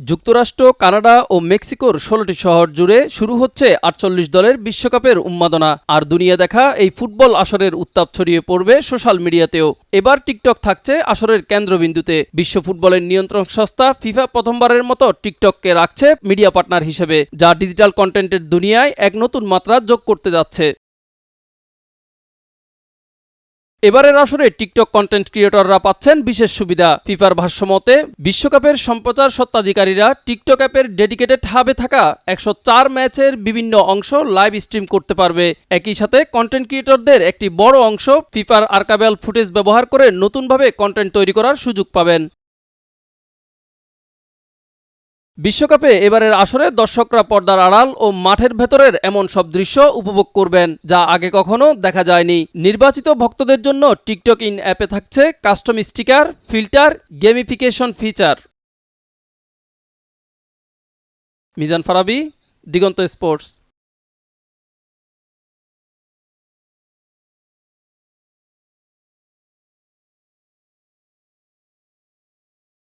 যুক্তরাষ্ট্র, কানাডা ও মেক্সিকোর ১৬টি শহর জুড়ে শুরু হচ্ছে ৪৮ দলের বিশ্বকাপের উন্মাদনা। আর দুনিয়া দেখা এই ফুটবল আসরের উত্তাপ ছড়িয়ে পড়বে সোশ্যাল মিডিয়াতেও। এবার টিকটক থাকছে আসরের কেন্দ্রবিন্দুতে। বিশ্ব ফুটবলের নিয়ন্ত্রক সংস্থা ফিফা প্রথমবারের মতো টিকটককে রাখছে মিডিয়া পার্টনার হিসেবে, যা ডিজিটাল কন্টেন্টের দুনিয়ায় এক নতুন মাত্রা যোগ করতে যাচ্ছে। এবারের আসরে টিকটক কন্টেন্ট ক্রিয়েটররা পাচ্ছেন বিশেষ সুবিধা। ফিফার ভাষ্যমতে বিশ্বকাপের সম্প্রচার স্বত্বাধিকারীরা টিকটক অ্যাপের ডেডিকেটেড হাবে থাকা ১০৪ ম্যাচের বিভিন্ন অংশ লাইভ স্ট্রিম করতে পারবে। একই সাথে কন্টেন্ট ক্রিয়েটরদের একটি বড় অংশ ফিফার আর্কাইভাল ফুটেজ ব্যবহার করে নতুনভাবে কন্টেন্ট তৈরি করার সুযোগ পাবেন। বিশ্বকাপে এবারের আসরে দর্শকরা পর্দার আড়াল ও মাঠের ভেতরের এমন সব দৃশ্য উপভোগ করবেন, যা আগে কখনো দেখা যায়নি। নির্বাচিত ভক্তদের জন্য টিকটক ইন অ্যাপে থাকছে custom sticker, filter, gamification feature. Mizan Farabi, Diganta sports.